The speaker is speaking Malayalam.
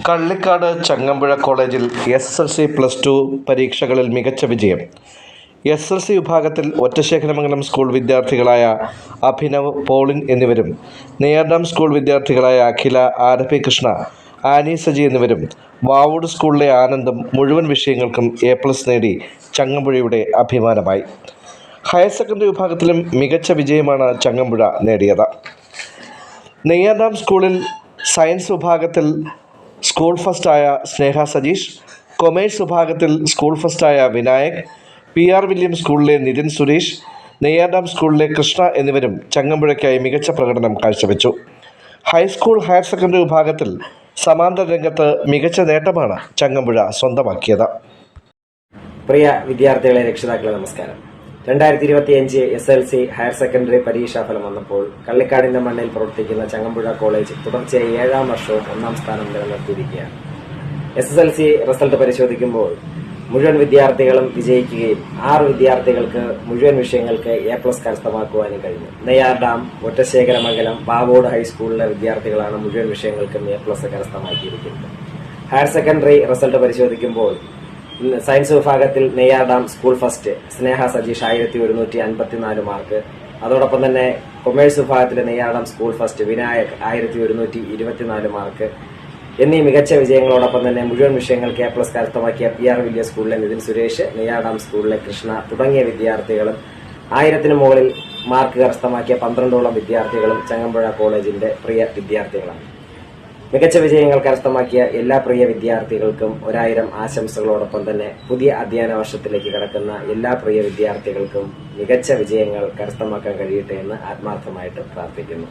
കള്ളിക്കാട് ചങ്ങമ്പുഴ കോളേജിൽ SSLC+2 പരീക്ഷകളിൽ മികച്ച വിജയം. SSLC വിഭാഗത്തിൽ ഒറ്റശേഖരമംഗലം സ്കൂൾ വിദ്യാർത്ഥികളായ അഭിനവ്, പോളിൻ എന്നിവരും നെയ്യാർഡാം സ്കൂൾ വിദ്യാർത്ഥികളായ അഖില, ആരഭി കൃഷ്ണ, ആനി സജി എന്നിവരും വാവൂട് സ്കൂളിലെ ആനന്ദും മുഴുവൻ വിഷയങ്ങൾക്കും A+ നേടി ചങ്ങമ്പുഴയുടെ അഭിമാനമായി. ഹയർ സെക്കൻഡറി വിഭാഗത്തിലും മികച്ച വിജയമാണ് ചങ്ങമ്പുഴ നേടിയത്. നെയ്യാർഡാം സ്കൂളിൽ സയൻസ് വിഭാഗത്തിൽ സ്കൂൾ ഫസ്റ്റായ സ്നേഹ സജീഷ്, കൊമേഴ്സ് വിഭാഗത്തിൽ സ്കൂൾ ഫസ്റ്റായ വിനായക്, PR വില്യം സ്കൂളിലെ നിതിൻ സുരേഷ്, നെയ്യാർഡാം സ്കൂളിലെ കൃഷ്ണ എന്നിവരും ചങ്ങമ്പുഴയ്ക്കായി മികച്ച പ്രകടനം കാഴ്ചവെച്ചു. ഹൈസ്കൂൾ ഹയർ സെക്കൻഡറി വിഭാഗത്തിൽ സമാന്തര രംഗത്ത് മികച്ച നേട്ടമാണ് ചങ്ങമ്പുഴ സ്വന്തമാക്കിയത്. പ്രിയ വിദ്യാർത്ഥികളെ, രക്ഷിതാക്കളെ, നമസ്കാരം. 2025 SSLC ഹയർ സെക്കൻഡറി പരീക്ഷാഫലം വന്നപ്പോൾ കള്ളിക്കാടിന്റെ മണ്ണിൽ പ്രവർത്തിക്കുന്ന ചങ്ങമ്പുഴ കോളേജ് തുടർച്ചയായി 7ാം വർഷവും 1ാം സ്ഥാനം നിലനിർത്തിയിരിക്കുകയാണ്. SSLC റിസൾട്ട് പരിശോധിക്കുമ്പോൾ മുഴുവൻ വിദ്യാർത്ഥികളും വിജയിക്കുകയും 6 വിദ്യാർത്ഥികൾക്ക് മുഴുവൻ വിഷയങ്ങൾക്ക് A+ കരസ്ഥമാക്കുവാനും കഴിഞ്ഞു. നെയ്യാർഡാം, ഒറ്റശേഖരമംഗലം, വാവൂട് ഹൈസ്കൂളിലെ വിദ്യാർത്ഥികളാണ് മുഴുവൻ വിഷയങ്ങൾക്കും A+ കരസ്ഥമാക്കിയിരിക്കുന്നത്. ഹയർ സെക്കൻഡറി റിസൾട്ട് പരിശോധിക്കുമ്പോൾ സയൻസ് വിഭാഗത്തിൽ നെയ്യാർഡാം സ്കൂൾ ഫസ്റ്റ് സ്നേഹ സജീഷ് 1154 മാർക്ക്. അതോടൊപ്പം തന്നെ കൊമേഴ്സ് വിഭാഗത്തിലെ Neyyar Dam school first Vinayak 1124 mark എന്നീ മികച്ച വിജയങ്ങളോടൊപ്പം തന്നെ മുഴുവൻ വിഷയങ്ങൾക്ക് A+ കരസ്ഥമാക്കിയ PR വില്യം സ്കൂളിലെ നിതിൻ സുരേഷ്, നെയ്യാർഡാം സ്കൂളിലെ കൃഷ്ണ തുടങ്ങിയ വിദ്യാർത്ഥികളും 1000-ന് മുകളിൽ മാർക്ക് കരസ്ഥമാക്കിയ 12ഓളം വിദ്യാർത്ഥികളും ചങ്ങമ്പുഴ കോളേജിന്റെ പ്രിയ വിദ്യാർത്ഥികളാണ്. മികച്ച വിജയങ്ങൾ കരസ്ഥമാക്കിയ എല്ലാ പ്രിയ വിദ്യാർത്ഥികൾക്കും 1000 ആശംസകളോടൊപ്പം തന്നെ പുതിയ അധ്യയന വർഷത്തിലേക്ക് കടക്കുന്ന എല്ലാ പ്രിയ വിദ്യാർത്ഥികൾക്കും മികച്ച വിജയങ്ങൾ കരസ്ഥമാക്കാൻ കഴിയട്ടെ എന്ന് ആത്മാർത്ഥമായിട്ട് പ്രാർത്ഥിക്കുന്നു.